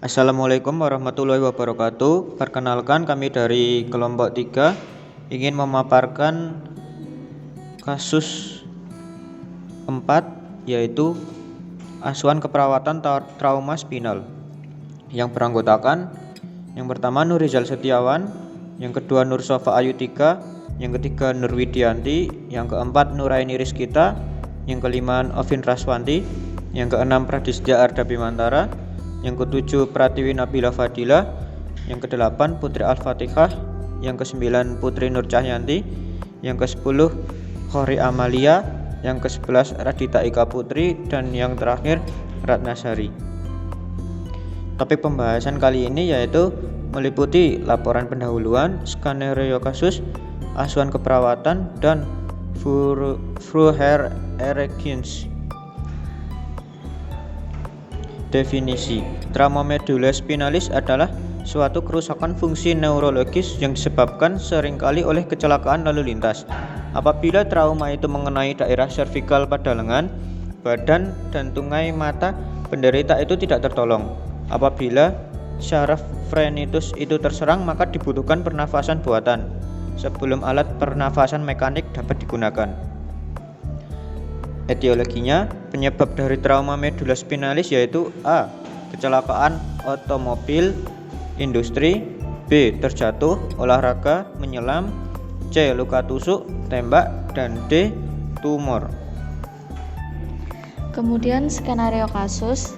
Assalamualaikum warahmatullahi wabarakatuh. Perkenalkan, kami dari kelompok 3 ingin memaparkan kasus 4, yaitu asuhan keperawatan trauma spinal, yang beranggotakan yang pertama Nur Rizal Setiawan, yang kedua Nur Sofa Ayutika, yang ketiga Nur Widianti, yang keempat Nuraini Rizkita, yang kelima Ovin Raswanti, yang keenam Pradisja Arda Bimantara, yang ketujuh Pratiwi Nabila Fadila, yang kedelapan Putri Al-Fatihah, yang kesembilan Putri Nur Cahyanti, yang ke-10 Khori Amalia, yang ke-11 Radita Ika Putri, dan yang terakhir Ratnasari. Topik pembahasan kali ini yaitu meliputi laporan pendahuluan, skenario kasus, asuhan keperawatan, dan Frouher-Erekins. Definisi: trauma medulospinalis adalah suatu kerusakan fungsi neurologis yang disebabkan seringkali oleh kecelakaan lalu lintas. Apabila trauma itu mengenai daerah servikal pada lengan, badan, dan tungkai mata, penderita itu tidak tertolong. Apabila syaraf phrenitus itu terserang, maka dibutuhkan pernafasan buatan sebelum alat pernafasan mekanik dapat digunakan. Etiologinya, penyebab dari trauma medulospinalis yaitu A. Kecelakaan otomobil, industri, B. Terjatuh, olahraga, menyelam, C. Luka tusuk, tembak, dan D. Tumor. Kemudian skenario kasus,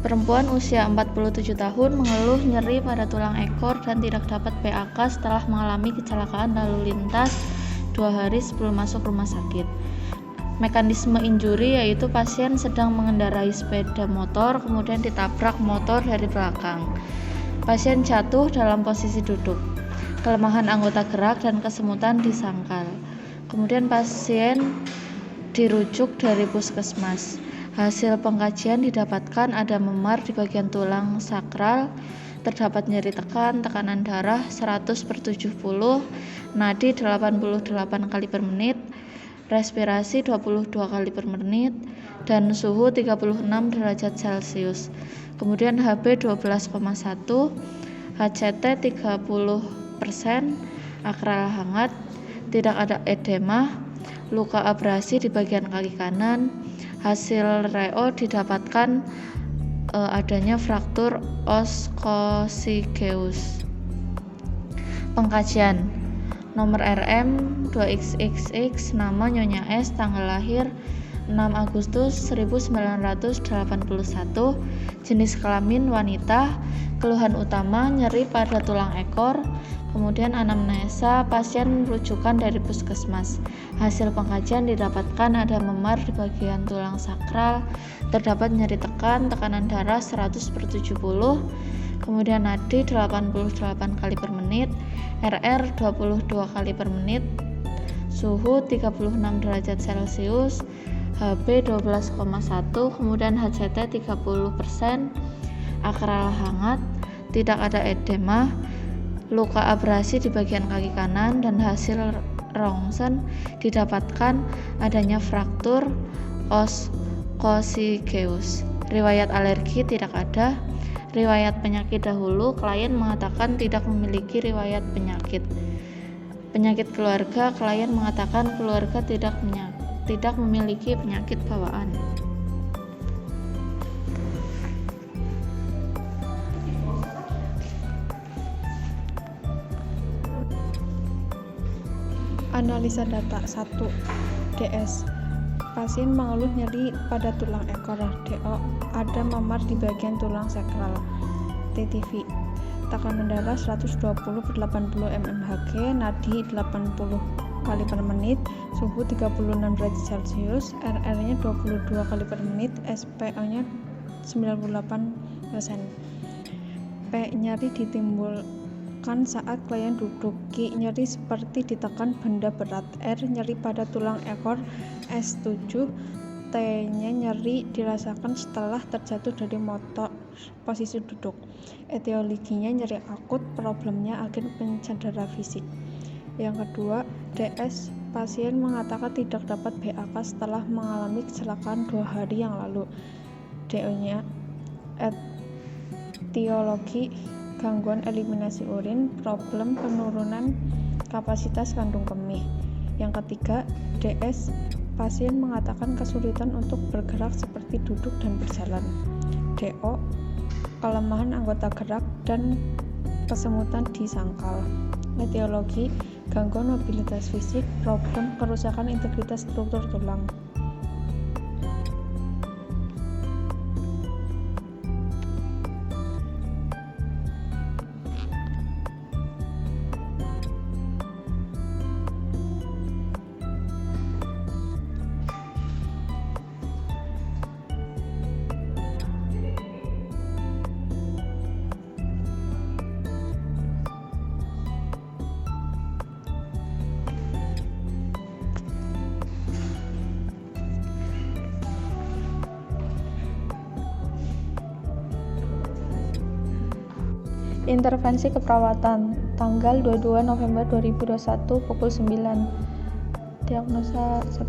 perempuan usia 47 tahun mengeluh nyeri pada tulang ekor dan tidak dapat PAK setelah mengalami kecelakaan lalu lintas 2 hari sebelum masuk rumah sakit. Mekanisme injuri yaitu pasien sedang mengendarai sepeda motor kemudian ditabrak motor dari belakang. Pasien jatuh dalam posisi duduk, kelemahan anggota gerak dan kesemutan di sangkal. Kemudian pasien dirujuk dari puskesmas. Hasil pengkajian didapatkan ada memar di bagian tulang sakral, terdapat nyeri tekan, tekanan darah 100/70, nadi 88 kali per menit, respirasi 22 kali per menit, dan suhu 36 derajat Celcius. Kemudian HB 12,1, HCT 30%, akral hangat, tidak ada edema, luka abrasi di bagian kaki kanan. Hasil reo didapatkan adanya fraktur os coccygeus. Pengkajian: nomor RM 2XXX, nama Nyonya S, tanggal lahir 6 Agustus 1981, jenis kelamin wanita, keluhan utama nyeri pada tulang ekor. Kemudian anamnesa, pasien rujukan dari puskesmas. Hasil pengkajian didapatkan ada memar di bagian tulang sakral, terdapat nyeri tekan, tekanan darah 100/70, kemudian nadi 88 kali per menit, RR 22 kali per menit, suhu 36 derajat Celcius, HB 12,1, kemudian HCT 30%, akral hangat, tidak ada edema, luka abrasi di bagian kaki kanan, dan hasil rongsen didapatkan adanya fraktur os coccygeus. Riwayat alergi tidak ada. Riwayat penyakit dahulu, klien mengatakan tidak memiliki riwayat penyakit. Penyakit keluarga, klien mengatakan keluarga tidak memiliki penyakit bawaan. Analisa data. 1. DS. Pasien mengeluh nyeri pada tulang ekor. DO. Ada memar di bagian tulang sakral. TTV. Tekanan darah 120/80 mmHg, nadi 80 kali per menit, suhu 36 derajat Celcius, RR-nya 22 kali per menit, SPO-nya 98%. P. Nyeri ditimbulkan saat klien duduk. Q. Nyeri seperti ditekan benda berat. R. Nyeri pada tulang ekor. S7. T-nya nyeri dirasakan setelah terjatuh dari motor posisi duduk. Etiologinya nyeri akut, problemnya agen pencedera fisik. Yang kedua, DS. Pasien mengatakan tidak dapat BAK setelah mengalami kecelakaan 2 hari yang lalu. DO-nya etiologi, gangguan eliminasi urin, problem penurunan kapasitas kandung kemih. Yang ketiga, DS, pasien mengatakan kesulitan untuk bergerak seperti duduk dan berjalan. DO, kelemahan anggota gerak dan kesemutan di sangkal. Etiologi, gangguan mobilitas fisik, problem kerusakan integritas struktur tulang. Intervensi keperawatan tanggal 22 November 2021 pukul 9. Diagnosa 1.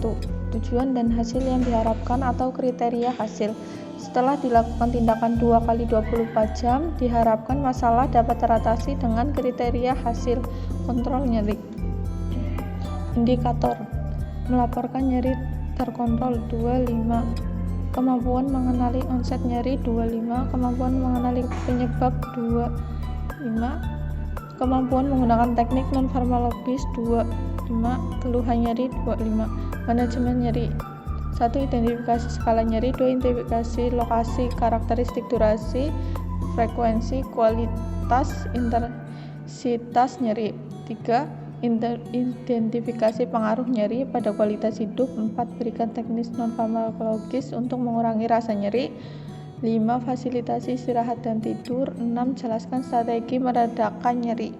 Tujuan dan hasil yang diharapkan atau kriteria hasil. Setelah dilakukan tindakan 2 kali 24 jam, diharapkan masalah dapat teratasi dengan kriteria hasil. Kontrol nyeri. Indikator. Melaporkan nyeri terkontrol 25. Kemampuan mengenali onset nyeri 25. Kemampuan mengenali penyebab 25. Kemampuan menggunakan teknik non-farmakologis 25. Keluhan nyeri 25. Manajemen nyeri. 1. Identifikasi skala nyeri. 2. Identifikasi lokasi, karakteristik durasi, frekuensi, kualitas, intensitas nyeri. 3. Identifikasi pengaruh nyeri pada kualitas hidup. 4. Berikan teknik non-farmakologis untuk mengurangi rasa nyeri. 5. Fasilitasi istirahat dan tidur. 6. Jelaskan strategi meredakan nyeri.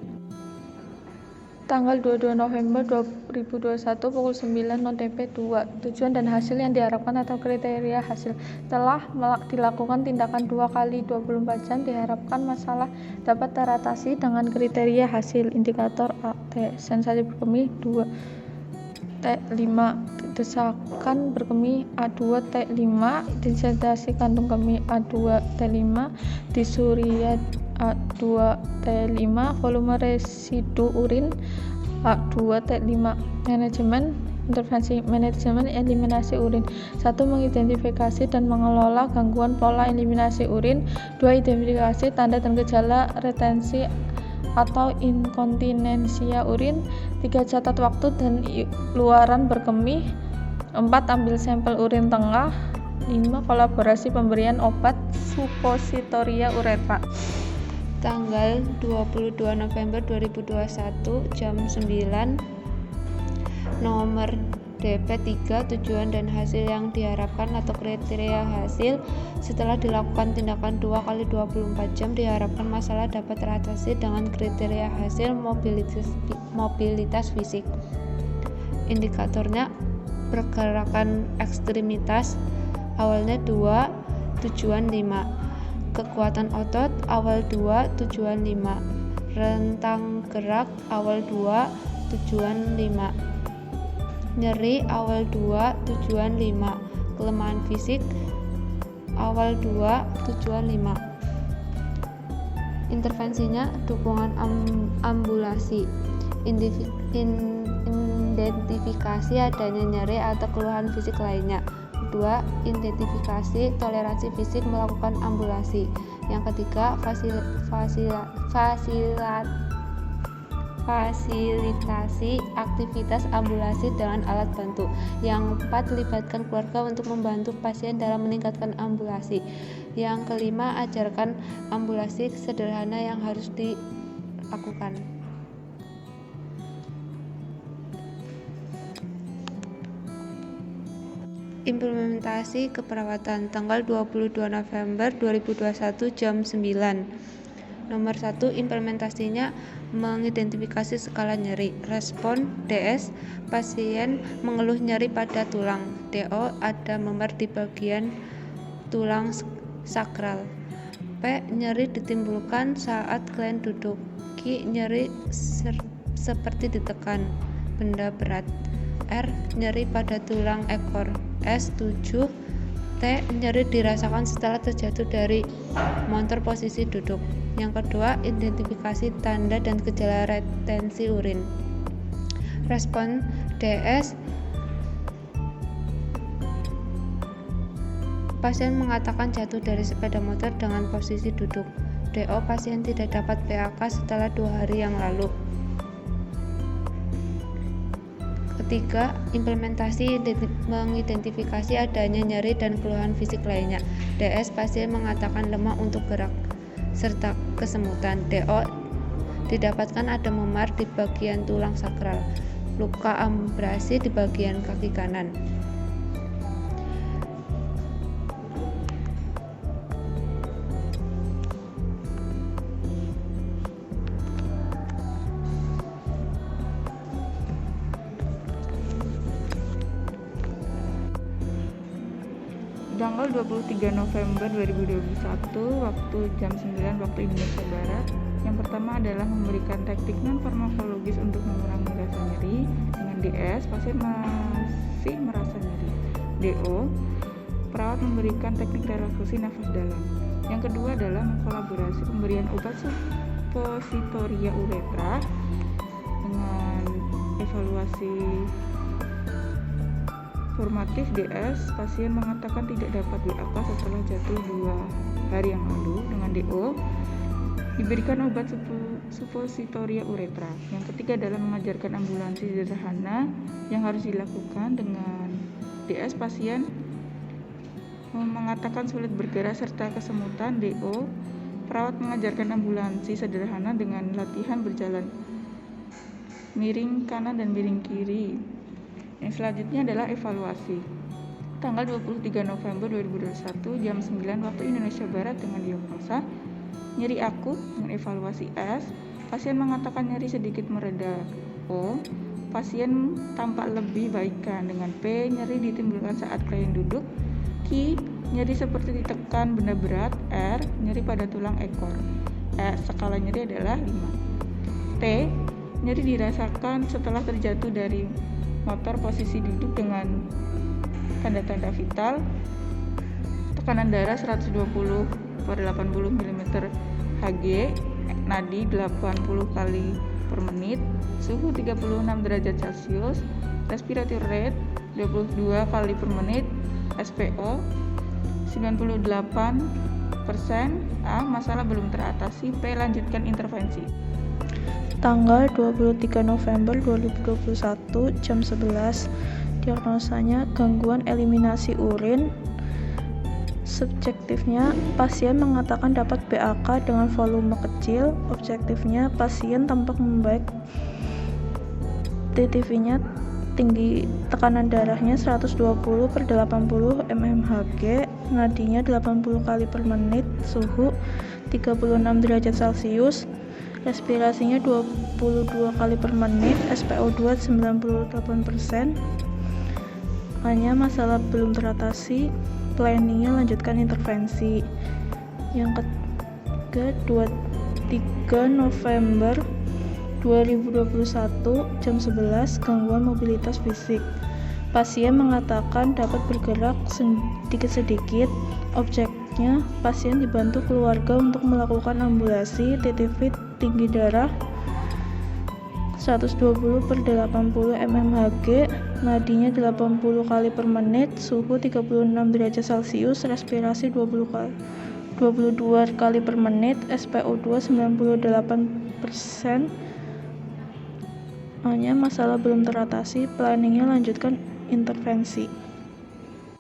Tanggal 22 November 2021 pukul 9 non-TP 2. Tujuan dan hasil yang diharapkan atau kriteria hasil. Setelah dilakukan tindakan 2 kali 24 jam, diharapkan masalah dapat teratasi dengan kriteria hasil. Indikator A. T. Sensasi berkemih 2. T5. Desakan berkemih A2 T5. Intensitas kandung kemih A2 T5. Disuria A2 T5. Volume residu urin A2 T5. Manajemen intervensi. Manajemen eliminasi urin. 1. Mengidentifikasi dan mengelola gangguan pola eliminasi urin. 2. Identifikasi tanda dan gejala retensi atau inkontinensia urin. 3. Catat waktu dan luaran berkemih. 4. Ambil sampel urin tengah. 5. Kolaborasi pemberian obat supositoria uretra. Tanggal 22 November 2021 jam 9. Nomor DP3. Tujuan dan hasil yang diharapkan atau kriteria hasil. Setelah dilakukan tindakan 2 kali 24 jam, diharapkan masalah dapat teratasi dengan kriteria hasil. Mobilitas fisik. Indikatornya pergerakan ekstremitas awalnya 2, tujuan 5. Kekuatan otot awal 2, tujuan 5. Rentang gerak awal 2, tujuan 5. Nyeri awal 2, tujuan 5. Kelemahan fisik awal 2, tujuan 5. Intervensinya dukungan ambulasi. Identifikasi adanya nyeri atau keluhan fisik lainnya. 2. Identifikasi toleransi fisik melakukan ambulasi. Yang ketiga, fasilitasi aktivitas ambulasi dengan alat bantu. Yang 4. Libatkan keluarga untuk membantu pasien dalam meningkatkan ambulasi. Yang kelima, ajarkan ambulasi sederhana yang harus dilakukan. Implementasi keperawatan tanggal 22 November 2021 jam 9. Nomor 1. Implementasinya mengidentifikasi skala nyeri. Respon DS, pasien mengeluh nyeri pada tulang. DO, ada memar di bagian tulang sakral. P. Nyeri ditimbulkan saat klien duduk. Q. Nyeri seperti ditekan benda berat. R. Nyeri pada tulang ekor. S. 7. T. Nyeri dirasakan setelah terjatuh dari motor posisi duduk. Yang kedua, identifikasi tanda dan gejala retensi urin. Respon DS, pasien mengatakan jatuh dari sepeda motor dengan posisi duduk. DO, pasien tidak dapat PAK setelah 2 hari yang lalu. Ketiga, implementasi mengidentifikasi adanya nyeri dan keluhan fisik lainnya. DS, pasien mengatakan lemah untuk gerak serta kesemutan. DO, didapatkan ada memar di bagian tulang sakral, luka abrasi di bagian kaki kanan. Tanggal 23 November 2021 waktu jam 9 waktu Indonesia Barat. Yang pertama adalah memberikan teknik non-farmakologis untuk mengurangi rasa nyeri. Dengan DS, pasien masih merasa nyeri. DO, perawat memberikan teknik relaksasi nafas dalam. Yang kedua adalah mengkolaborasi pemberian obat suppositoria uretra dengan evaluasi formatif. DS, pasien mengatakan tidak dapat BAK setelah jatuh 2 hari yang lalu. Dengan DO, diberikan obat suppositoria uretra. Yang ketiga adalah mengajarkan ambulansi sederhana yang harus dilakukan. Dengan DS, pasien mengatakan sulit bergerak serta kesemutan. DO, perawat mengajarkan ambulansi sederhana dengan latihan berjalan miring kanan dan miring kiri. Yang selanjutnya adalah evaluasi. Tanggal 23 November 2021 jam 9 waktu Indonesia Barat dengan diagnosa nyeri akut. Dengan evaluasi S, pasien mengatakan nyeri sedikit mereda. O, pasien tampak lebih baikan. Dengan P, nyeri ditimbulkan saat klien duduk. Q, nyeri seperti ditekan benda berat. R, nyeri pada tulang ekor. Skala nyeri adalah 5. T, nyeri dirasakan setelah terjatuh dari motor posisi duduk dengan tanda-tanda vital. Tekanan darah 120/80 mm Hg, nadi 80 kali per menit, suhu 36 derajat Celcius, respiratory rate 22 kali per menit, SPO 98%. A, masalah belum teratasi. P, lanjutkan intervensi. Tanggal 23 November 2021 jam 11, diagnosanya gangguan eliminasi urin. Subjektifnya, pasien mengatakan dapat BAK dengan volume kecil. Objektifnya, pasien tampak membaik. TTV-nya tinggi, tekanan darahnya 120/80 mmHg, nadinya 80 kali per menit, suhu 36 derajat Celcius, respirasinya 22 kali per menit, SpO2 98%. Hanya masalah belum teratasi, planningnya lanjutkan intervensi. Yang ketiga, 23 November 2021 jam 11, gangguan mobilitas fisik. Pasien mengatakan dapat bergerak sedikit-sedikit. Objeknya, pasien dibantu keluarga untuk melakukan ambulasi. TTV tinggi darah 120/80 mmHg, nadinya 80 kali per menit, suhu 36 derajat Celcius, respirasi 22 kali per menit, SpO2 98%. Hanya masalah belum teratasi, planningnya lanjutkan intervensi.